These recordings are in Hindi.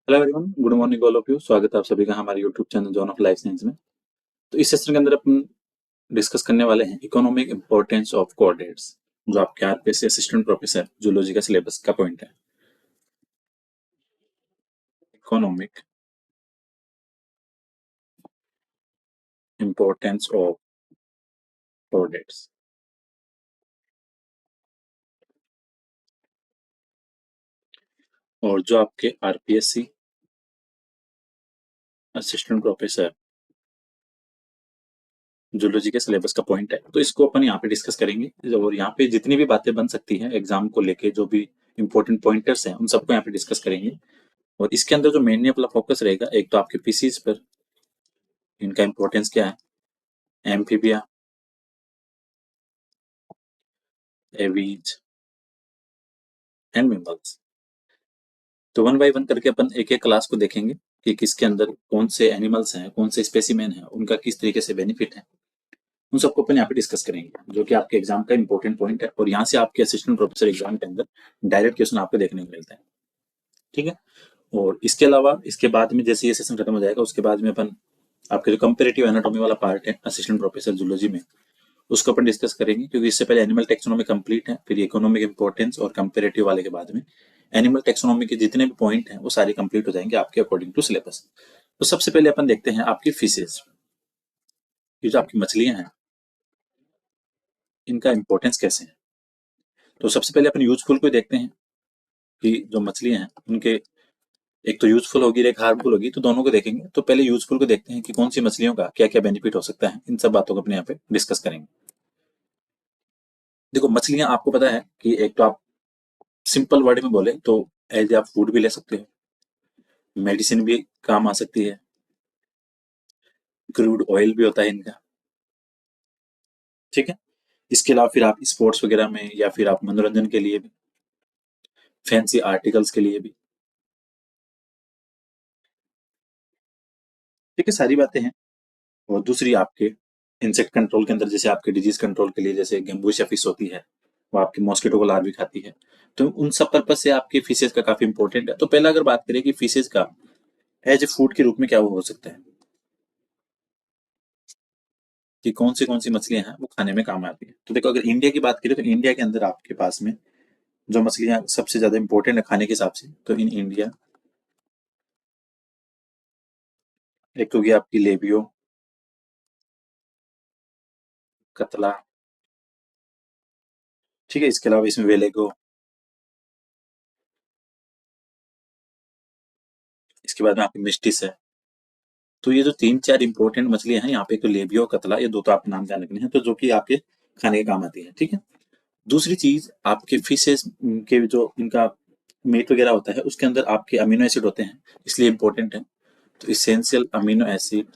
Hello everyone, good morning all of you. स्वागत है आप सभी का हमारे YouTube channel John of life science में। तो इस सेशन के अंदर अपन डिस्कस करने वाले हैं इकोनॉमिक इंपॉर्टेंस ऑफ कोऑर्डिनेट्स, जो आपके आरपीएससी असिस्टेंट प्रोफेसर जूलॉजी का सिलेबस का पॉइंट है। Economic importance of coordinates. और जो आपके आरपीएससी असिस्टेंट प्रोफेसर जूलॉजी के सिलेबस का पॉइंट है, तो इसको अपन यहाँ पे डिस्कस करेंगे। और यहाँ पे जितनी भी बातें बन सकती हैं एग्जाम को लेके, जो भी इंपॉर्टेंट पॉइंटर्स हैं उन सबको यहाँ पे डिस्कस करेंगे। और इसके अंदर जो मेनली अपना फोकस रहेगा, एक तो आपके पीसीज पर, इनका इंपॉर्टेंस क्या है, एम्फीबिया, एवीज एंड मिम्बल्स। तो वन बाय वन करके अपन एक एक क्लास को देखेंगे कि किसके अंदर कौन से एनिमल्स हैं, कौन से स्पेसिमेन हैं, उनका किस तरीके से बेनिफिट है, उन सबको अपन यहाँ पे डिस्कस करेंगे, जो कि आपके एग्जाम का इंपॉर्टेंट पॉइंट है। और यहाँ से आपके असिस्टेंट प्रोफेसर एग्जाम के अंदर डायरेक्ट क्वेश्चन आपको देखने को मिलता है। ठीक है। और इसके अलावा इसके बाद में जैसे ये सेशन खत्म हो जाएगा, उसके बाद में अपन आपके जो कंपेरेटिव एनाटॉमी वाला पार्ट है असिस्टेंट प्रोफेसर जूलॉजी में, उसको अपन डिस्कस करेंगे, क्योंकि इससे पहले एनिमल टेक्सोनॉमी कंप्लीट है, फिर इकोनॉमिक इंपॉर्टेंस और कंपेरेटिव वाले के बाद में एनिमल टेक्सोनॉमी के जितने भी पॉइंट हैं वो सारे कंप्लीट हो जाएंगे आपके अकॉर्डिंग टू सिलेबस। तो सबसे पहले अपन देखते हैं आपकी फिशेज। ये जो आपकी मछलियां हैं, इनका इंपॉर्टेंस कैसे है। तो सबसे पहले अपन यूजफुल को देखते हैं कि जो मछलियां हैं उनके, एक तो यूजफुल होगी एक हार्मफुल होगी, तो दोनों को देखेंगे। तो पहले यूजफुल को देखते हैं कि कौन सी मछलियों का क्या क्या बेनिफिट हो सकता है, इन सब बातों को अपने यहाँ पे डिस्कस करेंगे। देखो, मछलियां आपको पता है कि एक तो आप सिंपल वर्ड में बोले तो एज आप फूड भी ले सकते हो, मेडिसिन भी काम आ सकती है, क्रूड ऑयल भी होता है इनका। ठीक है। इसके अलावा फिर आप स्पोर्ट्स वगैरह में, या फिर आप मनोरंजन के लिए भी, फैंसी आर्टिकल्स के लिए भी। ठीक है, सारी बातें हैं। और दूसरी आपके इंसेक्ट कंट्रोल के अंदर, जैसे आपके डिजीज कंट्रोल के लिए, जैसे गेम्बूशिया फिश होती है, वो आपके मॉस्किटो को लार्वा भी खाती है। तो उन सब पर्पज से आपकी फिशेज का काफी इंपॉर्टेंट है। तो पहला अगर बात करें कि फिशेज का एज ए फूड के रूप में क्या वो हो सकता है, कि कौन सी मछलियां हैं वो खाने में काम आती है। तो देखो, अगर इंडिया की बात करें तो इंडिया के अंदर आपके पास में जो मछलियां सबसे ज्यादा इंपॉर्टेंट है खाने के हिसाब से, तो इन इंडिया एक तो होगी आपकी लेबियो, कतला। ठीक है। इसके अलावा इसमें वेलेगो, इसके बाद में आपकी मिस्टिस है। तो ये जो तीन चार इंपॉर्टेंट मछलियां हैं यहाँ पे, तो लेबियो, कतला, ये दो तो आप नाम ध्यान रखने हैं, तो जो कि आपके खाने के काम आती है। ठीक है। दूसरी चीज, आपके फिशेस के जो इनका मीट वगैरह होता है, उसके अंदर आपके अमीनो एसिड होते हैं, इसलिए इंपॉर्टेंट है। तो essential amino acid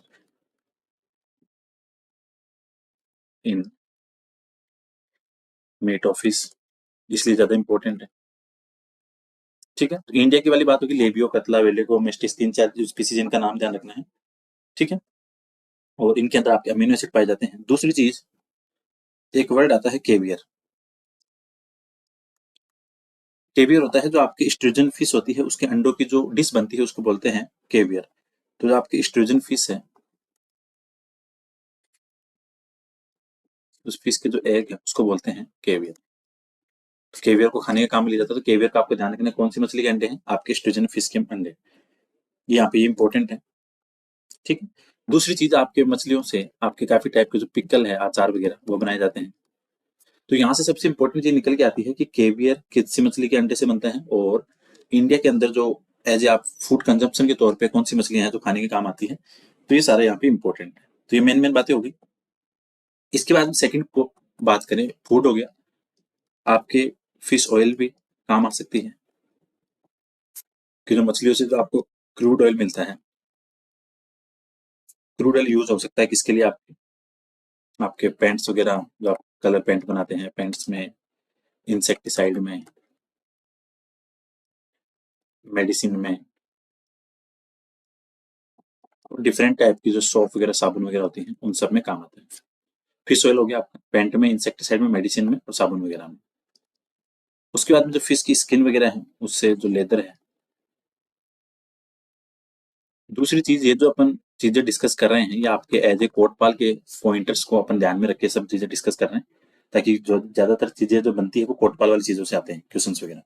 in meat of fish, इसलिए ज्यादा इंपॉर्टेंट है। ठीक है। तो इंडिया की वाली बात होगी लेबियो, कतला, वेलेगो, मिस्टिस, तीन चार स्पीसीज, इनका नाम ध्यान रखना है। ठीक है। और इनके अंदर आपके अमीनो एसिड पाए जाते हैं। दूसरी चीज, एक वर्ड आता है केवियर। केवियर होता है जो आपकी स्ट्रिजन फिश होती है, उसके अंडों की जो डिश बनती है उसको बोलते हैं केवियर। तो जो आपकी स्ट्रिजन फिश है, उस फिश के जो एग है उसको बोलते हैं केवियर। तो केवियर को खाने के काम में लिया जाता है। तो केवियर का आपको ध्यान रखना है, कौन सी मछली के अंडे हैं, आपके स्ट्रिजन फिश के अंडे। ये यहाँ पे इंपॉर्टेंट है। ठीक है। दूसरी चीज, आपके मछलियों से आपके काफी टाइप के जो पिकल है, अचार वगैरह, वो बनाए जाते हैं। तो यहाँ से सबसे इंपॉर्टेंट चीज निकल के आती है कि केवियर किस मछली के अंडे से बनता है, और इंडिया के अंदर जो एज ए आप फूड कंजम्पशन के तौर पे कौन सी मछलियां हैं जो खाने के काम आती है। तो ये सारा यहाँ पे इंपॉर्टेंट है। तो ये मेन मेन बातें होगी। इसके बाद सेकंड को बात करें, फूड हो गया, आपके फिश ऑयल भी काम आ सकती है, कि जो मछलियों से जो आपको क्रूड ऑयल मिलता है, क्रूड ऑयल यूज हो सकता है किसके लिए, आपके आपके पेंट्स वगैरह, जो आप कलर पेंट बनाते हैं पेंट्स में, इंसेक्टिसाइड में, मेडिसिन में, डिफरेंट टाइप की जो सोप वगैरह, साबुन वगैरह होती हैं, उन सब में काम आता है। फिश ऑयल हो गया आपका पेंट में, इंसेक्टिसाइड में, मेडिसिन में और साबुन वगैरह में। उसके बाद में जो फिश की स्किन वगैरह है, उससे जो लेदर है, दूसरी चीज, ये जो अपन चीजें डिस्कस कर रहे हैं, ये आपके एज ए कोटपाल के पॉइंटर्स को अपन ध्यान में रख के सब चीजें डिस्कस कर रहे हैं, ताकि जो ज्यादातर चीजें जो बनती है वो कोटपाल वाली चीजों से आते हैं क्वेश्चंस वगैरह।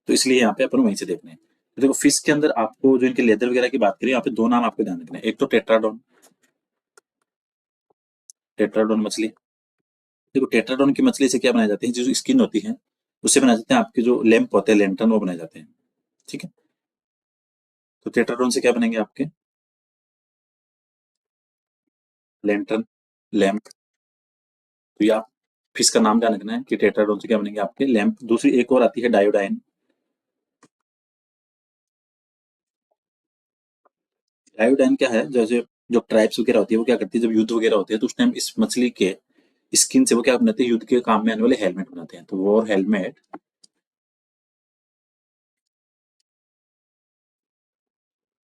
तो इसलिए यहाँ पे अपन वहीं से देख रहे हैं। तो देखो, फिश के अंदर आपको जो इनके लेदर वगैरह की बात करें, यहाँ पे दो नाम आपको ध्यान रखना है। एक तो टेट्राडॉन, टेट्राडॉन मछली। देखो, टेट्राडॉन की मछली से क्या बनाए जाते हैं, जो स्किन होती है उससे बनाए जाते हैं आपके जो लैंप होते हैं, लेंटर्न, वो बनाए जाते हैं। ठीक है। तो टेट्राडॉन से क्या बनेंगे आपके लेंटर्न, लैंप। तो ये आप फिश का नाम ध्यान रखना है कि टेट्राडोन से क्या बनेंगे आपके लैंप। दूसरी एक और आती है डायोडाइन। डायोडाइन क्या है, जैसे जो ट्राइब्स वगैरह होती है वो क्या करती है, जब युद्ध वगैरह होते हैं तो उस टाइम इस मछली के स्किन से वो क्या बनाते हैं, युद्ध के काम में आने वाले हेलमेट बनाते हैं। तो वो और हेलमेट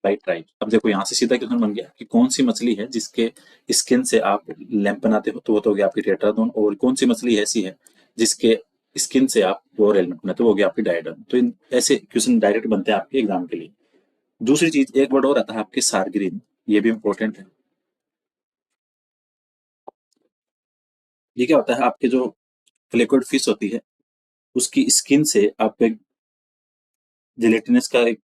बाई ट्राइब। अब देखो, यहाँ से सीधा क्वेश्चन बन गया कि कौन सी मछली है जिसके स्किन से आप लैंप बनाते हो, तो वो तो हो गया आपकी टेट्राडोन। और कौन सी मछली ऐसी है जिसके स्किन से आप वो हेलमेट बनाते हो, वो हो गया आपकी डायोडाइन। तो इन ऐसे क्वेश्चन डायरेक्ट बनते हैं आपके एग्जाम के लिए। दूसरी चीज, एक वर्ड और आता है आपके सारग्रीन, ये भी इंपॉर्टेंट है। ये क्या होता है, आपके जो फ्लेक्विड फिश होती है उसकी स्किन से आपको एक जिलेटिनस का एक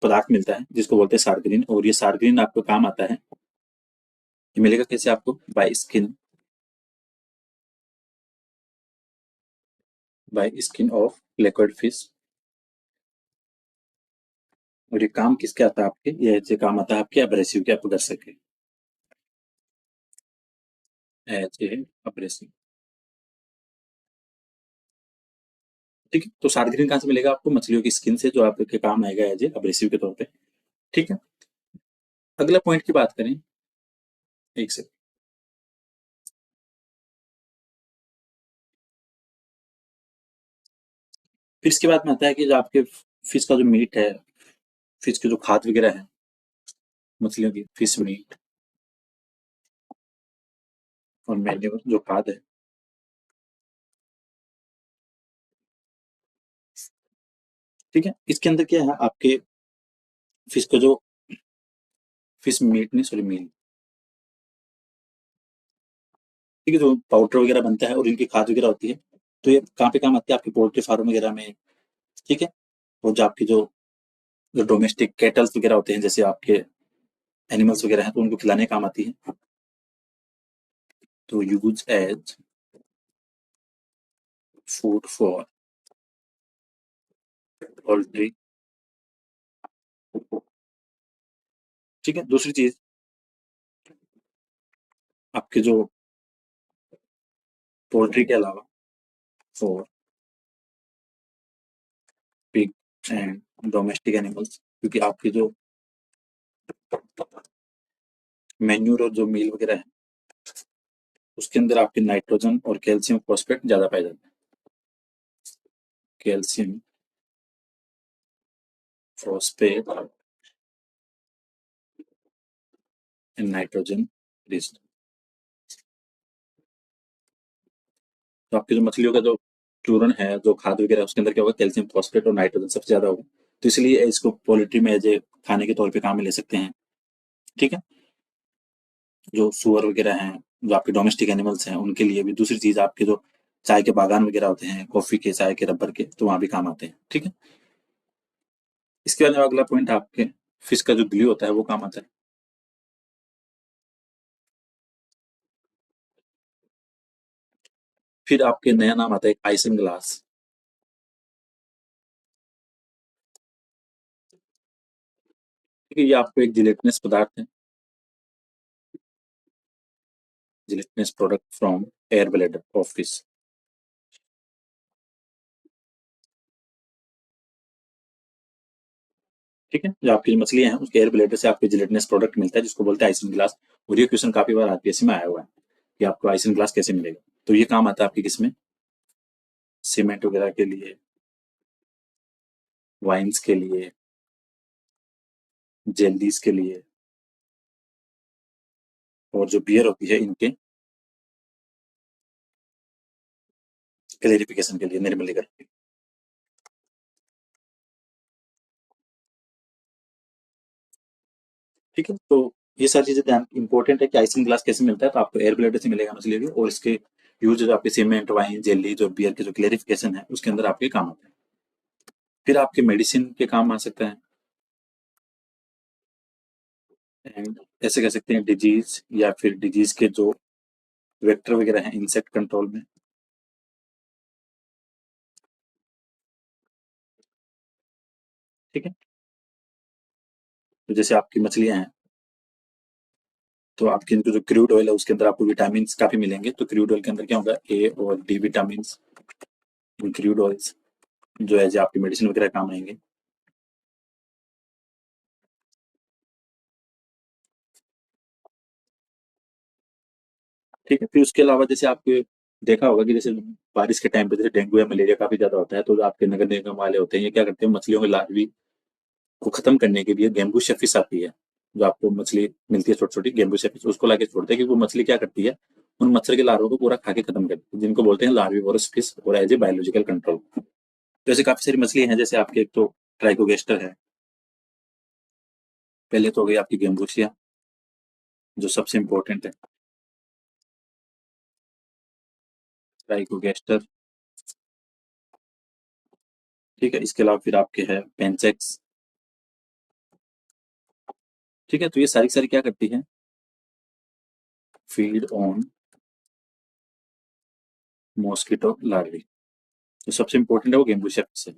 पदार्थ मिलता है जिसको बोलते हैं सारग्रीन। और ये सारग्रीन आपको काम आता है, ये मिलेगा कैसे आपको, by skin, by skin of liquid fish. और ये काम किसके आता है आपके, ये काम आता है आपके अब्रेसिव के, आप कर सके एज ए अब्रेसिव। ठीक है। तो सारग्रीन कहाँ से मिलेगा आपको, मछलियों की स्किन से, जो आपके काम आएगा एज ए अब्रेसिव के तौर पे। ठीक है। अगला पॉइंट की बात करें, एक से, फिर इसके बाद में आता है कि जो आपके फिश का जो मीट है, फिश के जो खाद वगैरह है, मछलियों की फिश मीट और मैन्योर जो खाद है। ठीक है। इसके अंदर क्या है आपके फिश का जो फिश मीट नहीं, सॉरी, मील। ठीक है। जो पाउडर वगैरह बनता है और इनकी खाद वगैरह होती है, तो ये कहाँ पे काम आती है, आपके पोल्ट्री फार्म वगैरह में। ठीक है। और जो आपकी जो जो डोमेस्टिक कैटल्स वगैरह होते हैं, जैसे आपके एनिमल्स वगैरह हैं, तो उनको खिलाने काम आती है। तो use as food for poultry. ठीक है। दूसरी चीज, आपके जो पोल्ट्री के अलावा for pig and domestic animals, क्योंकि आपके जो मेन्यूर और जो मील वगैरह है उसके अंदर आपके नाइट्रोजन और कैल्शियम फॉस्फेट ज्यादा पाए जाते हैं। Calcium phosphate and nitrogen rich. तो आपकी जो मछलियों का जो चूर्ण है, जो खाद वगैरह है, उसके अंदर क्या होगा, कैल्शियम फॉस्फेट और नाइट्रोजन सबसे ज्यादा होगा। तो इसलिए इसको पोल्ट्री में एज ए खाने के तौर पे काम में ले सकते हैं। ठीक है। जो सुअर वगैरह हैं, जो आपके डोमेस्टिक एनिमल्स हैं, उनके लिए भी। दूसरी चीज, आपके जो चाय के बागान वगैरह होते हैं, कॉफी के, चाय के, रबर के, तो वहां भी काम आते हैं। ठीक है। इसके बाद अगला पॉइंट, आपके फिश का जो ग्लू होता है वो काम आता है। फिर आपके नया नाम आता है आइसिंग ग्लास। ठीक है। ये आपको एक जिलेटिनस पदार्थ है, gelatinous product from air bladder of fish. ठीक है। जो आपकी मछलियां हैं उसके एयर ब्लैडर से आपको जिलेटिनस प्रोडक्ट मिलता है, जिसको बोलते हैं आइसिंग ग्लास। और ये क्वेश्चन काफी बार आरपीएससी में आया हुआ है कि आपको आइसिंग ग्लास कैसे मिलेगा। तो ये काम आता है आपके किसमें, सीमेंट वगैरह के लिए, वाइन्स के लिए, जेलीज के लिए, और जो बियर होती है इनके क्लेरिफिकेशन के लिए, निर्मलीकरण के लिए। ठीक है, तो ये सारी चीजें ध्यान इंपॉर्टेंट है कि आइसिंग ग्लास कैसे मिलता है, तो आपको एयर ब्लेडर से मिलेगा मछली भी, और इसके यूज जो आपके सीमेंट, वाइन, जेली, जो बियर के जो क्लेरिफिकेशन है उसके अंदर आपके काम आता है। फिर आपके मेडिसिन के काम आ सकता है, एंड ऐसे कह सकते हैं डिजीज, या फिर डिजीज के जो वेक्टर वगैरह हैं इंसेक्ट कंट्रोल में। ठीक है, तो जैसे आपकी मछलियां हैं, तो आपके इनको जो क्रूड ऑयल है उसके अंदर आपको विटामिन काफी मिलेंगे, तो क्रूड ऑयल के अंदर क्या होगा, ए और डी विटामिन इन क्रूड ऑयल्स, जो है जो आपकी मेडिसिन वगैरह काम आएंगे। ठीक है, फिर उसके अलावा जैसे आपके देखा होगा कि जैसे बारिश के टाइम पे जैसे डेंगू या मलेरिया काफी ज्यादा होता है, तो जो आपके नगर निगम वाले होते हैं ये क्या करते हैं, मछलियों के लार्वी को खत्म करने के लिए गेम्बू शेफिस आती है, जो आपको मछली मिलती है छोटी छोटी गेम्बू शेफिस, उसको लाके छोड़ते हैं कि वो मछली क्या करती है, उन मच्छर के लार्वों को पूरा खा के खत्म करती है, जिनको बोलते हैं लार्विवोरस फिश, और एज ए बायोलॉजिकल कंट्रोल। जैसे काफी सारी मछली हैं, जैसे आपके एक तो ट्राइकोगेस्टर है, पहले तो हो गई आपकी गेम्बूसिया जो सबसे इंपॉर्टेंट है, ट्राइकोगेस्टर। ठीक है, इसके अलावा फिर आपके है पेंचेक्स। ठीक है, तो ये सारी सारी क्या करती है, फीड ऑन मॉस्किटो लार्वी, तो सबसे इंपॉर्टेंट है वो गेम्बू शेफ्ट से।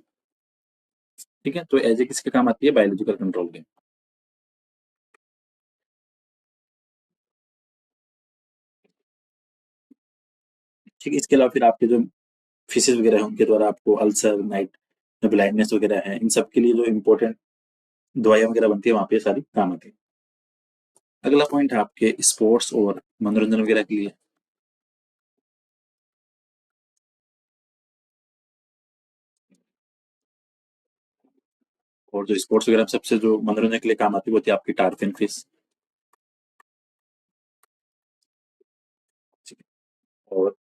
ठीक है, तो एज ए किसके काम आती है, बायोलॉजिकल कंट्रोल के। ठीक है, इसके अलावा फिर आपके जो फिशेज वगैरह हैं उनके द्वारा आपको अल्सर, नाइट ब्लाइंडनेस वगैरह है, इन सब के लिए जो इंपॉर्टेंट दवाइयाँ वगैरह बनती है वहाँ पे सारी काम आती है। अगला पॉइंट है आपके स्पोर्ट्स और मनोरंजन वगैरह के लिए, और जो स्पोर्ट्स वगैरह में सबसे जो मनोरंजन के लिए काम आती है वो होती है आपकी टारफिन फिश। और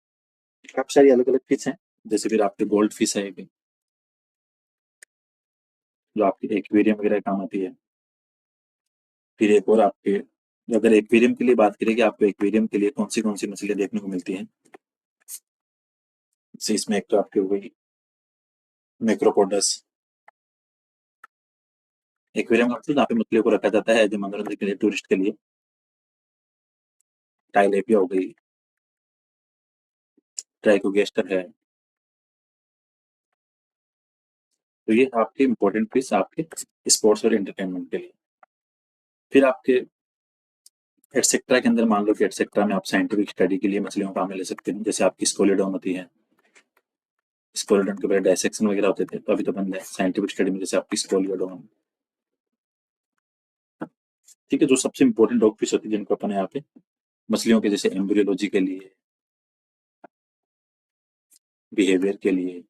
काफी सारी अलग अलग फिश हैं, जैसे फिर आपके गोल्ड फिश है एक, जो आपकी एक्वेरियम वगैरह काम आती है। फिर एक और आपके, अगर एक्वेरियम की लिए बात करें कि आपको एक्वेरियम के लिए कौन सी मछलियाँ देखने को मिलती हैं, जैसे इसमें एक तो आपके हो गई मैक्रोपोडस, एक्वेरियम का मतलब जहाँ पे मछलियों को रखा जाता है एज ए मनोरंजन के लिए टूरिस्ट के लिए। टाइलेपिया हो गई, ट्राइकोगेस्टर है, तो ये आपके इंपॉर्टेंट फिश आपके स्पोर्ट्स और एंटरटेनमेंट के लिए। फिर आपके एटसेट्रा के अंदर मान लो कि एटसेट्रा में आप साइंटिफिक स्टडी के लिए मछलियों को काम में ले सकते हैं, जैसे आपकी स्कोलिडोन होती है, स्कोलिडोन के पहले डायसेक्शन वगैरह होते थे, तो अभी तो बंद है साइंटिफिक स्टडी में, जैसे आपकी स्कोलिडोन। ठीक है, जो सबसे इंपॉर्टेंट डॉग फिश होती है जिनको अपन यहाँ पे मछलियों के जैसे एम्ब्रियोलॉजी के लिए, बिहेवियर के लिए,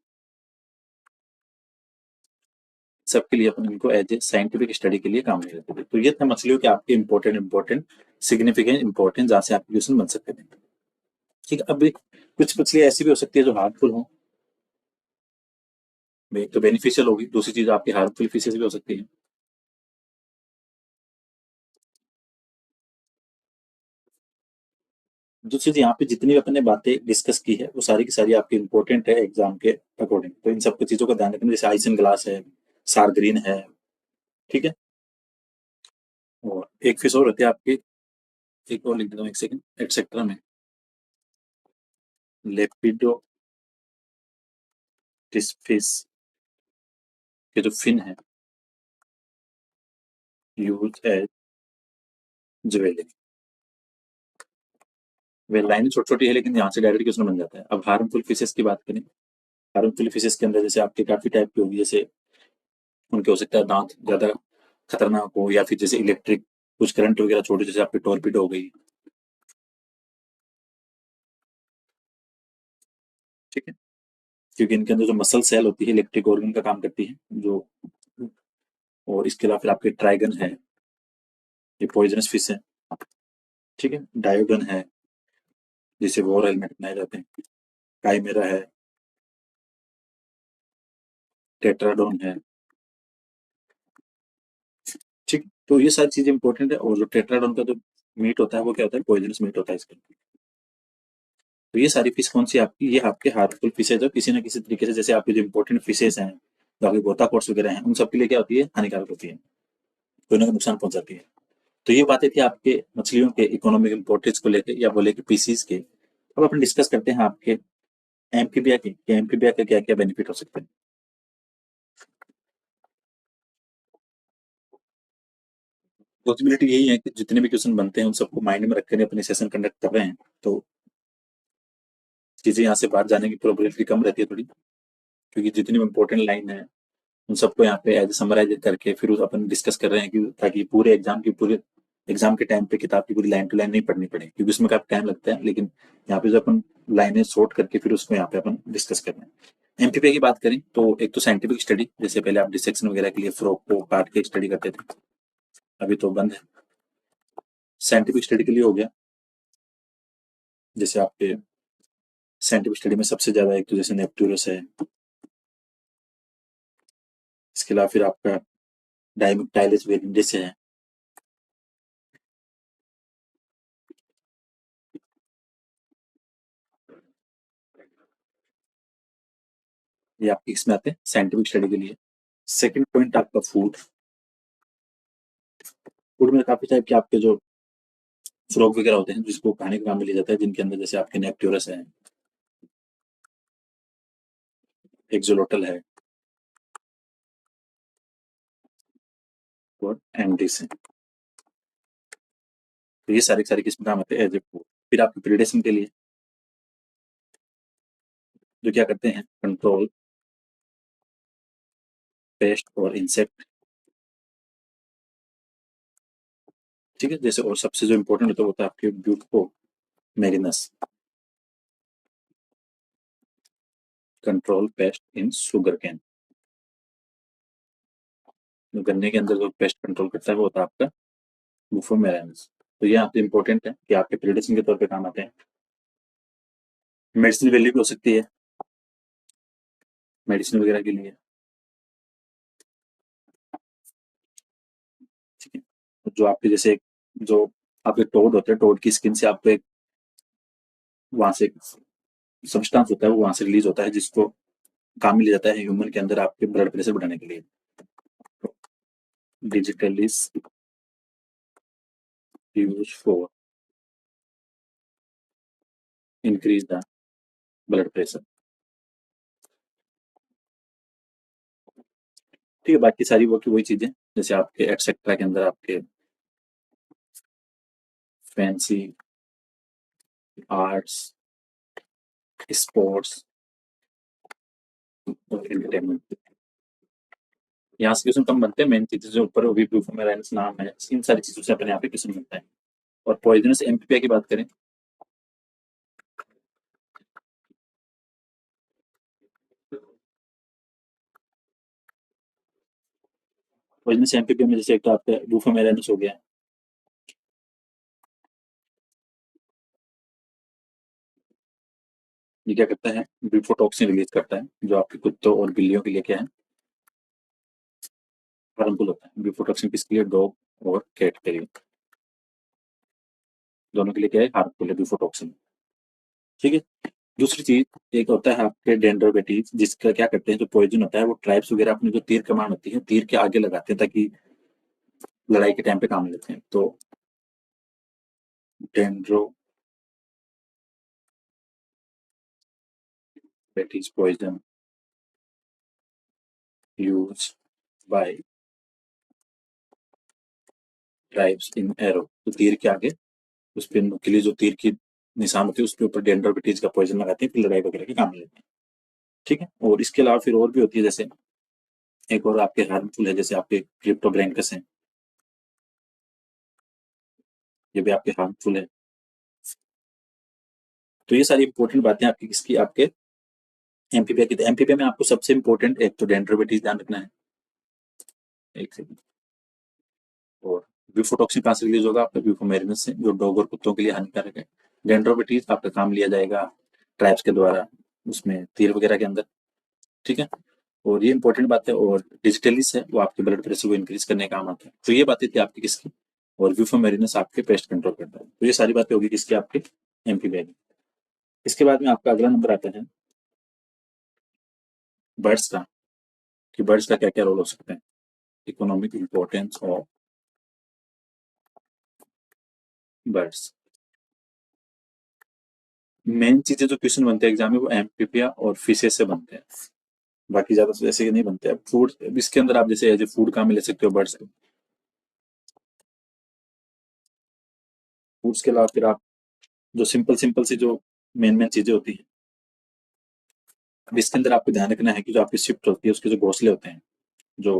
सबके लिए अपन इनको एज ए साइंटिफिक स्टडी के लिए काम में लेते थे। तो ये थे मछलियों के आपके इंपॉर्टेंट सिग्निफिकेंट इंपॉर्टेंट जहाँ से आपके क्वेश्चन बन सकते थे। ठीक है, अब कुछ मछलियाँ ऐसी भी हो सकती है जो हार्मफुल हो, एक तो बेनिफिशियल होगी, दूसरी चीज आपकी हार्मफुल फिशेज भी हो सकती है। दूसरी चीज यहाँ पे जितनी भी अपने बातें डिस्कस की है वो सारी की सारी आपकी इंपॉर्टेंट है एग्जाम के अकॉर्डिंग, तो इन सब चीजों का ध्यान रखना, जैसे आइसन ग्लास है, सारग्रीन है। ठीक है, और एक फिश और होती है आपकी, एक और लिख देता हूँ एक सेकंड, एटसेट्रा में लेपिडोटिस फिश के जो फिन है यूज एज ज्वेलरी। वे लाइन छोटी छोटी है लेकिन यहाँ से डायरेक्ट क्वेश्चन बन जाता है। अब हार्मफुल फिशेस की बात करें, हार्मफुल फिशेस के अंदर जैसे आपके काफी टाइप की होगी, जैसे उनके हो सकता है दांत ज्यादा खतरनाक हो, या फिर जैसे इलेक्ट्रिक कुछ करंट वगैरह छोड़े, जैसे आपकी टॉर्पिडो हो गई। ठीक है, क्योंकि इनके अंदर जो मसल सेल होती है इलेक्ट्रिक ऑर्गन का काम करती है जो, और इसके अलावा फिर आपके ट्राइगन है, ये पॉइजनस फिश है। ठीक है, डायोगन है, जिसे वॉर हेलमेट बनाए जाते हैं, काइमेरा है, टेट्राडोन है। ठीक, तो ये सारी चीजें इंपॉर्टेंट है। और जो टेट्राडोन का जो मीट होता है वो क्या होता है, पॉइजनस मीट होता है इसका। तो ये सारी फिश कौन सी आपकी, ये आपके हार्मफुल फिशेज है किसी ना किसी तरीके से। जैसे आपके जो इंपॉर्टेंट फिशेज हैं, जो आपके गोताखोर्स वगैरह हैं, उन सबके लिए क्या होती है, हानिकारक होती है, कोई ना कोई नुकसान पहुंचाती है। तो ये बातें थी आपके मछलियों के इकोनॉमिक इंपोर्टेंस को लेकर, या बोले कि पीसीज के। अब अपन डिस्कस करते हैं आपके एम्फीबिया के, कि एम्फीबिया के क्या क्या बेनिफिट हो सकते हैं। पॉसिबिलिटी यही है कि जितने भी क्वेश्चन बनते हैं उन सबको माइंड में रखकर अपने सेशन कंडक्ट कर रहे हैं, तो चीजें यहाँ से बाहर जाने की प्रोबेबिलिटी कम रहती है थोड़ी, क्योंकि जितनी भी इंपॉर्टेंट लाइन है उन सबको यहाँ पे एज समराइज करके फिर अपन डिस्कस कर रहे हैं, कि ताकि पूरे एग्जाम के टाइम पे किताब की पूरी लाइन टू लाइन नहीं पढ़नी पड़े, क्योंकि उसमें काफी टाइम लगता है। लेकिन यहाँ पे जो अपन लाइनें शॉर्ट करके फिर उसको यहाँ पे अपन डिस्कस कर रहे हैं। एमपीपी की बात करें तो एक तो साइंटिफिक स्टडी, जैसे पहले आप डिसेक्शन वगैरह के लिए फ्रॉग को काट के स्टडी करते थे, अभी तो बंद है। साइंटिफिक स्टडी के लिए हो गया, जैसे आपके साइंटिफिक स्टडी में सबसे ज्यादा एक तो जैसे नेपट्यूरस है, इसके अलावा फिर आपका डायमिटाइलस वेरिडेस है, ये आपके इसमें आते हैं साइंटिफिक स्टडी के लिए। सेकंड पॉइंट आपका फूड। फूड में काफी टाइप के आपके जो फ्रॉग वगैरह होते हैं जिसको खाने का काम में लिया जाता है, जिनके अंदर जैसे आपके नेपट्यूरस है, एक्सोलोटल है, और एंडिस है। तो ये सारी सारी किस्म काम आते हैं एज ए फूड। फिर आपके प्रीडेशन के लिए जो क्या करते हैं, कंट्रोल पेस्ट और इंसेक्ट। ठीक है, जैसे और सबसे जो इम्पोर्टेंट होता है वो होता है आपके ब्यूटको मेरिनस, control pest in sugar cane. जो गन्ने के अंदर जो पेस्ट कंट्रोल करता है वो होता है आपका बुफो मेरिनस। तो ये आपके इम्पोर्टेंट है कि आपके प्रीडेशन के तौर पे काम आते हैं। मेडिसिन वैल्यू भी हो सकती है, मेडिसिन वगैरह के लिए। ठीक है, जो आपके जैसे जो आपके टोड होते हैं, टोड की स्किन से आपको एक वहां से सब्सटेंस होता है, वो वहां से रिलीज होता है, जिसको काम में लिया जाता है ह्यूमन के अंदर आपके ब्लड प्रेशर बढ़ाने के लिए। Digitalis use for increase the blood pressure. ठीक है, बाकी सारी वो की वही चीजें, जैसे आपके एटसेट्रा के अंदर आपके फैंसी आर्ट्स, स्पोर्ट्स और एंटरटेनमेंट, यहाँ से क्वेश्चन कम बनते हैं। मेन चीजें जो ऊपर भी परफॉर्मेंस नाम है, इन सारी चीजों से अपने यहाँ पे क्वेश्चन बनता है। और पॉइजनस एमपीपी की बात करें, पॉइजनस एमपीपी में जैसे एक तो आपका बुफोमेराइनस हो गया, ये क्या करता है, ब्यूफोटॉक्सिन रिलीज करता है, जो आपके कुत्तों और बिल्लियों के लिए क्या है, हार्मफुल होता है। ब्यूफोटॉक्सिन किसके लिए, डॉग और कैट के लिए, दोनों के लिए क्या है, हार्मफुल है ब्यूफोटॉक्सिन। ठीक है। दूसरी चीज एक होता है आपके डेंड्रोबेटीज, जिसका क्या करते हैं, जो पॉइजन होता है वो ट्राइब्स वगैरह अपनी जो तीर कमान होती है तीर के आगे लगाते हैं, ताकि लड़ाई के टाइम पे काम लेते हैं। तो Dendrobates poison used by tribes in arrow, तो तीर के आगे उस पे नुकीली जो तीर की निशान होती है उसके ऊपर डेंड्रोबेटीज का पॉइजन लगाते हैं, फिर लड़ाई वगैरह के काम लेते हैं। ठीक है। और इसके अलावा फिर और भी होती है, जैसे एक और आपके हार्मफुल है, जैसे आपके क्रिप्टोब्रैंकस हैं, ये भी आपके हार्मफुल है। तो ये सारी इंपॉर्टेंट बातें आपकी किसकी, आपके एमपीपीए की। एमपीपीए में आपको सबसे इंपॉर्टेंट एक तो डेंड्रोबेटीज ध्यान रखना है, एक सेकंड। और ब्यूफोटॉक्सिन कहाँ से रिलीज होगा, आपका ब्यूफोमेरिनस से, जो डॉग और कुत्तों के लिए हानिकारक है। डेंड्रोबेटीज आपका काम लिया जाएगा ट्राइब्स के द्वारा उसमें तीर वगैरह के अंदर। ठीक है। और ये इंपॉर्टेंट बात है। और डिजिटलिस है वो आपके ब्लड प्रेशर को इंक्रीज करने का काम आता है। तो ये बातें थी आपकी किसकी, और व्यूफोमेरिनस आपके पेस्ट कंट्रोल करता है। तो ये सारी बातें होगी किसके, आपके एमपीवीआई। इसके बाद में आपका अगला नंबर आता है बर्ड्स का, कि बर्ड्स का क्या क्या रोल हो सकता है। Economic importance of birds. Main चीजें जो क्वेश्चन बनते हैं एग्जाम में वो एम्फीबिया और फिशेस से बनते हैं, बाकी ज्यादा से ऐसे नहीं बनते हैं। फूड इसके अंदर आप जैसे एज ए फूड काम में ले सकते हो बर्ड्स को। फूड्स के अलावा फिर आप जो सिंपल सिंपल सी जो मेन मेन चीजें होती हैं, अब इसके अंदर आपको ध्यान रखना है कि जो आपकी शिफ्ट होती है उसके जो घोंसले होते हैं, जो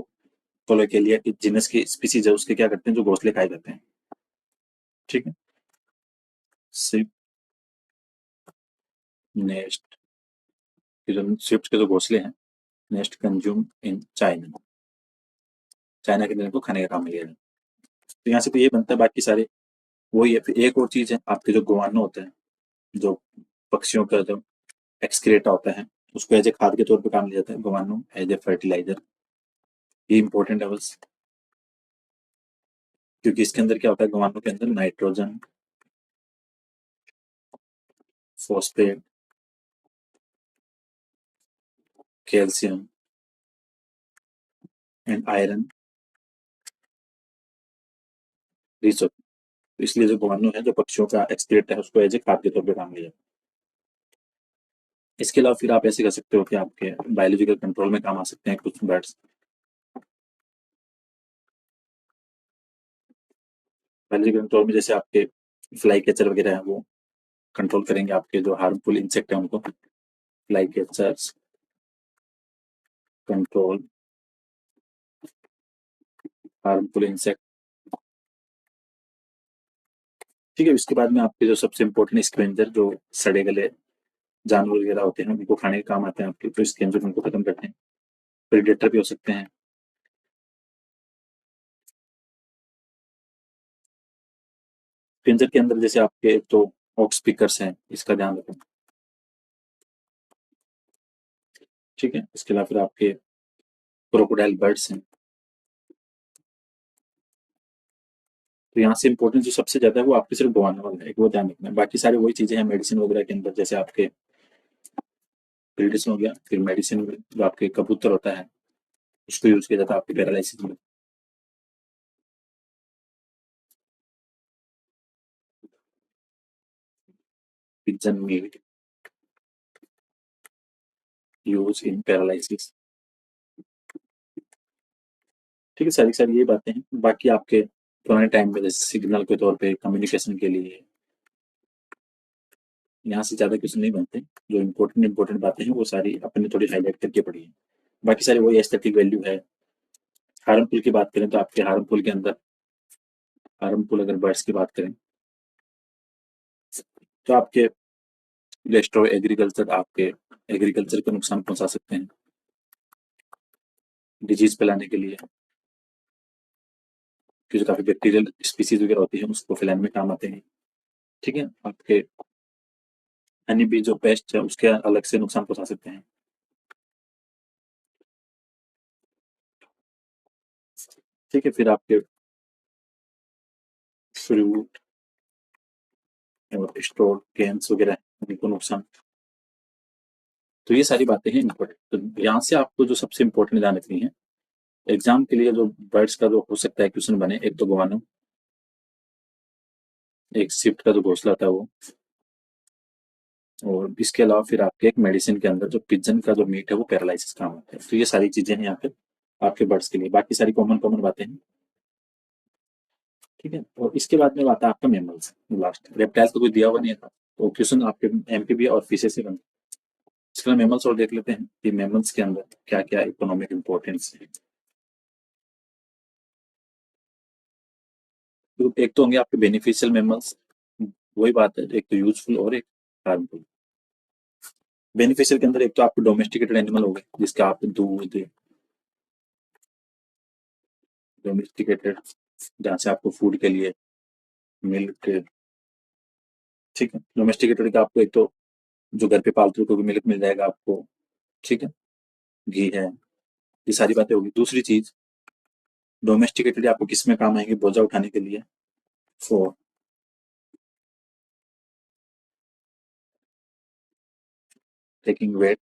कोलोकेलिया की जिनस की स्पीसीज है उसके क्या करते हैं, जो घोंसले खाए जाते हैं। ठीक है। शिफ्ट नेस्ट के जो शिफ्ट के जो घोंसले हैं, nest consume in China, China के अंदर इनको खाने का काम लिया जाए। तो यहाँ से तो ये बनता है, बाकी सारे वही है। फिर एक और चीज है आपके जो गुआनो होता है, जो पक्षियों का जो एक्सक्रेटा होता है, उसको एज ए खाद के तौर पे काम लिया जाता है गुआनो, एज ए फर्टिलाइजर। ये इंपॉर्टेंट है बस, क्योंकि इसके अंदर क्या होता है, गुआनो के अंदर nitrogen, phosphate, calcium and iron rich होता है। तो इसलिए जो गुआनो है, जो पक्षियों का एक्सक्रेट है, उसको एज ए खाद के तौर पे काम लिया जाता है। इसके अलावा फिर आप ऐसे कर सकते हो कि आपके बायोलॉजिकल कंट्रोल में काम आ सकते हैं कुछ बर्ड्स। बायोलॉजिकल कंट्रोल में जैसे आपके फ्लाई कैचर वगैरह है, वो कंट्रोल करेंगे आपके जो हार्मफुल इंसेक्ट है उनको। Fly catchers control harmful insect. ठीक है। इसके बाद में आपके जो सबसे इम्पोर्टेंट स्क्वेंजर, जो सड़े गले जानवर वगैरह होते हैं उनको खाने के काम आते हैं आपके, तो स्क्वेंजर उनको खत्म करते हैं। प्रेडेटर भी हो सकते हैं। स्क्वेंजर के अंदर जैसे आपके तो ऑक्स पिकर्स हैं, इसका ध्यान रखें। ठीक है। इसके अलावा फिर आपके क्रोकोडाइल बर्ड्स हैं। तो यहाँ से इंपॉर्टेंट जो सबसे ज्यादा है वो आपके सिर्फ गवाना वाला है, एक वो ध्यान रखना है। बाकी सारे वही चीजें हैं मेडिसिन वगैरह के अंदर, जैसे आपके मेडिसिन हो गया, फिर मेडिसिन जो आपके कबूतर होता है उसको यूज किया जाता है आपके पैरालिसिस में। Pigeon meet use in paralysis. ठीक है। सारी सारी ये बातें हैं। बाकी आपके पुराने टाइम में जैसे सिग्नल के तौर पे कम्युनिकेशन के लिए यहाँ से ज्यादा क्वेश्चन नहीं बनते। जो इम्पोर्टेंट इंपॉर्टेंट बातें हैं वो सारी अपने थोड़ी हाईलाइट करके पढ़ी है। बाकी सारी वही एस्थेटिक वैल्यू है। हार्मफुल की बात करें तो आपके हार्मफुल के अंदर, हार्मफुल अगर बर्ड्स की बात करें तो आपके रेस्टो एग्रीकल्चर, आपके एग्रीकल्चर को नुकसान पहुंचा सकते हैं डिजीज फैलाने के लिए, कि जो काफी बैक्टीरियल स्पीसीज वगैरह होती है उसको फैलाने में काम आते हैं। ठीक है। आपके हनी बी जो पेस्ट है उसके अलग से नुकसान पहुंचा सकते हैं। ठीक है। फिर आपके फ्रूट और स्टोर गेम्स वगैरह उनको नुकसान। तो ये सारी बातें हैं इम्पोर्टेंट। तो यहाँ से आपको जो सबसे इम्पोर्टेंट ध्यान रखनी है एग्जाम के लिए, जो बर्ड्स का जो हो सकता है क्वेश्चन बने, एक तो गवानो, एक शिफ्ट का जो घोंसला था वो, और इसके अलावा फिर आपके एक मेडिसिन के अंदर जो पिजन का जो मीट है वो पैरालिसिस काम आता है। तो ये सारी चीजें हैं यहाँ पे आपके बर्ड्स के लिए। बाकी सारी कॉमन कॉमन बातें हैं। ठीक है। और इसके बाद में आता है आपका मेमल्स। लास्ट रेप्टाइल्स तो कुछ दिया हुआ नहीं था, तो क्वेश्चन आपके एमपीबी और फिशेस से बने। इसके बाद मेमल्स और देख लेते हैं कि मेमल्स के अंदर क्या क्या इकोनॉमिक इंपॉर्टेंस है। तो एक तो होंगे आपके बेनिफिशियल मेमल्स, वही बात है, एक तो यूजफुल और एक हार्मफुल। बेनिफिशियल के अंदर एक तो आपके डोमेस्टिकेटेड एनिमल हो गए, जिसका आप दूध, डोमेस्टिकेटेड, जहाँ से आपको फूड के लिए मिल्क। ठीक है। डोमेस्टिकेटेड का आपको एक तो जो घर पे पालतू को मिल्क मिल जाएगा आपको। ठीक है। घी है, ये सारी बातें होगी। दूसरी चीज, डोमेस्टिकेटेड आपको किस में काम आएंगे? बोझा उठाने के लिए, फॉर टेकिंग वेट,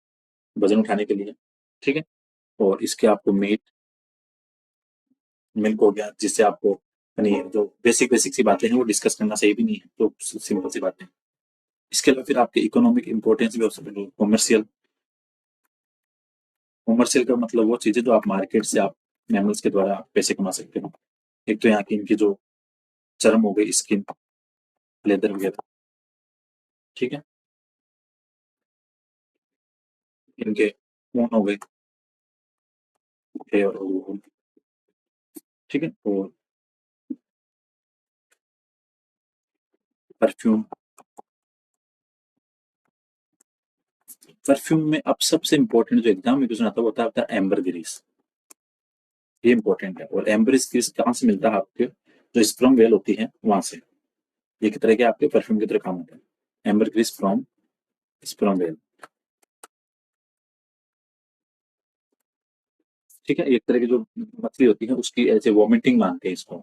वजन उठाने के लिए, ठीक है। और इसके आपको मीट, मिल्क हो गया, जिससे आपको पनीर, जो बेसिक बेसिक सी बातें हैं वो डिस्कस करना सही भी नहीं है, तो सिंपल सी बातें। इसके अलावा फिर आपके इकोनॉमिक इंपॉर्टेंस भी हो सकते हैं। कॉमर्शियल, कॉमर्शियल का मतलब वो चीजें जो आप मार्केट से आप मैमल्स के द्वारा पैसे कमा सकते हो। एक तो यहाँ की इनकी जो चर्म हो गई, स्किन, लेदर वगैरह, ठीक है। इनके ऊन हो गए, हेयर और wool, ठीक है। और परफ्यूम, परफ्यूम में अब सबसे इंपॉर्टेंट जो एग्जाम में क्वेश्चन आता है वो होता है एम्बर ग्रीस। ये इंपॉर्टेंट है। और एम्बर ग्रीस कहाँ से मिलता है? आपके जो स्पर्म वेल होती है वहां से। ये किस तरह के आपके परफ्यूम की तरह काम होता है। Ambergris from sperm whale, ठीक है। एक तरह की जो मछली होती है उसकी ऐसे वॉमिटिंग मानते हैं इसको,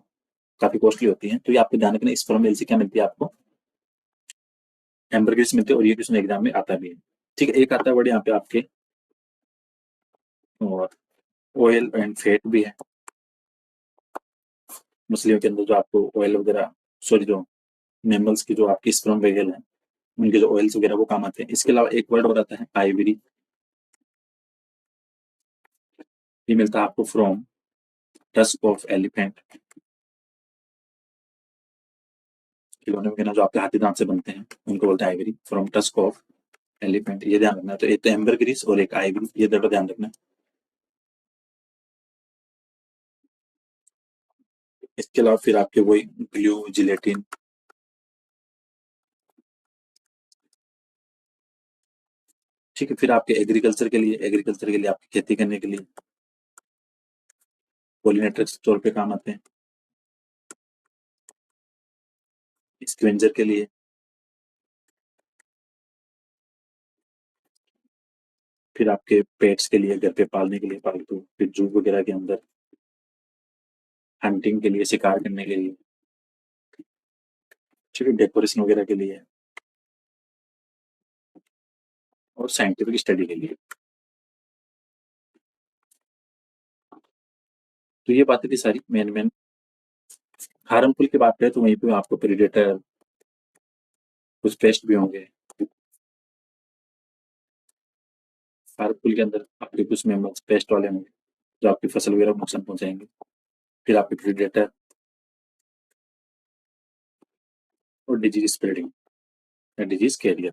काफी कॉस्टली होती है। तो ये आपको ध्यान रखना, स्पर्म वेल से क्या मिलती है आपको? एम्बर ग्रीस मिलती है। और ये क्वेश्चन एग्जाम में आता भी है, ठीक है। एक आता है वर्ड यहाँ पे आपके, और ऑयल एंड फैट भी है। मछलियों के अंदर जो आपको ऑयल वगैरह, सॉरी, जो मैमल्स की जो आपकी स्पर्म वेल है उनके जो ऑयल्स वगैरह वो काम आते हैं। इसके अलावा एक वर्ड और आता है आइवरी। ये मिलता है आपको फ्रॉम टस्क ऑफ एलिफेंट। खिलौने वगैरह जो आपके हाथी दांत से बनते हैं उनको बोलते हैं Ivory, from tusk of elephant. ये ध्यान रखना है। तो एक तो एम्बर ग्रीस और एक आइवरी, ये दोनों ध्यान रखना है। इसके अलावा फिर आपके वही ग्लू, जिलेटिन, ठीक है। फिर आपके एग्रीकल्चर के लिए, एग्रीकल्चर के लिए आपकी खेती करने के लिए पोलिनेटर्स के तौर पे काम आते हैं। स्क्वेंजर के लिए, फिर आपके पेट्स के लिए, घर पे पालने के लिए पालतू, फिर जू वगैरह के अंदर हंटिंग के लिए, शिकार करने के लिए, ठीक है। डेकोरेशन वगैरह के लिए और साइंटिफिक स्टडी के लिए। तो ये बातें थी सारी मेन मेन। हार्मफुल की बात करें तो वहीं पे आपको प्रेडेटर, कुछ पेस्ट भी होंगे। हार्मफुल के अंदर आपके कुछ मेम्बर्स पेस्ट वाले होंगे जो आपकी फसल वगैरह को नुकसान पहुंचाएंगे। फिर आपके प्रेडेटर और डिजीज स्प्रेडिंग या डिजीज कैरियर,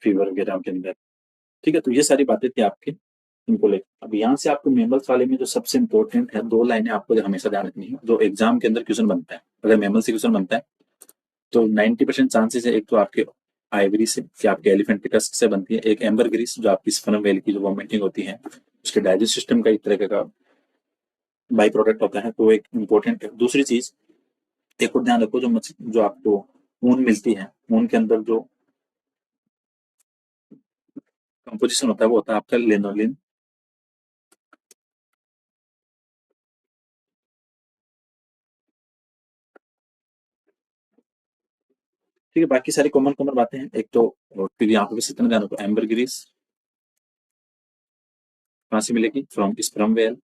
फीवर वगैरह के अंदर, ठीक है। तो ये सारी बातें थी आपके इनको लेकर। अब यहाँ से आपको मेमल्स वाले में जो सबसे इंपॉर्टेंट है, दो लाइनें आपको जो हमेशा ध्यान रखनी है, जो एग्जाम के अंदर क्वेश्चन बनता है। अगर मेमल से क्वेश्चन बनता है तो 90% चांसेस है, एक तो आपके आइवरी से, कि आपके एलिफेंट के टस्क से बनती है। एक एम्बर ग्रीस जो आपकी स्पर्म वेल की जो वॉमिटिंग होती है उसके डाइजेस्ट सिस्टम का एक तरह का बाई प्रोडक्ट होता है, तो एक इम्पोर्टेंट है। दूसरी चीज, एक और ध्यान रखो, जो आपको ऊन मिलती है, ऊन के अंदर जो कंपोजिशन होता है वो होता है आपका लेनोलिन, ठीक है। बाकी सारी कॉमन कॉमन बातें हैं। एक तो, और फिर यहाँ पे बस इतना ध्यान रखो, एम्बर ग्रीस कहाँ से मिलेगी? फ्रॉम स्पर्म वेल,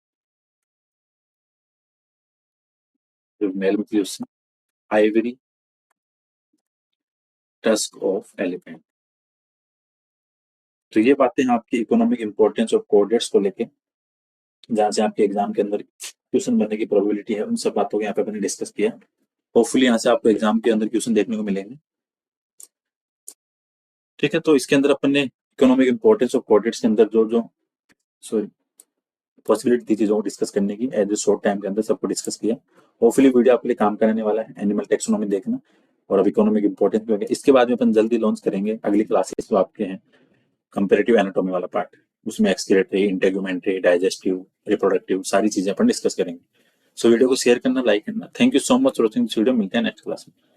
जो मेल मछली उससे। Ivory, tusk of elephant. तो ये बातें हैं आपकी इकोनॉमिक इंपॉर्टेंस ऑफ कोऑर्डिनेट्स को लेके, जहाँ से आपके एग्जाम के अंदर क्वेश्चन बनने की प्रोबेबिलिटी है, उन सब बातों को यहाँ पे अपने डिस्कस किया। होपफुली यहाँ से आपको एग्जाम के अंदर क्वेश्चन देखने को मिलेंगे, ठीक है। तो इसके अंदर अपन ने इकोनॉमिक इंपॉर्टेंस ऑफ कोऑर्डिनेट्स के अंदर जो जो सॉरी पॉसिबिलिटी थी चीजों को डिस्कस करने की, एज ए शॉर्ट टाइम के अंदर सबको डिस्कस किया। होपफुली वीडियो आपके लिए काम करने वाला है। एनिमल टेक्सोनॉमी देखना, और अब इकोनॉमिक इंपॉर्टेंस भी हो गया। इसके बाद में अपन जल्दी लॉन्च करेंगे अगली क्लासेस जो आपके हैं, कंपेरेटिव एनाटॉमी वाला पार्ट। उसमें एक्सक्रीटरी, इंटेगुमेंट्री, डाइजेस्टिव, रिप्रोडक्टिव सारी चीजें अपन डिस्कस करेंगे। सो वीडियो को शेयर करना, लाइक करना। Thank you so much for watching this video. मिलते हैं नेक्स्ट क्लास में।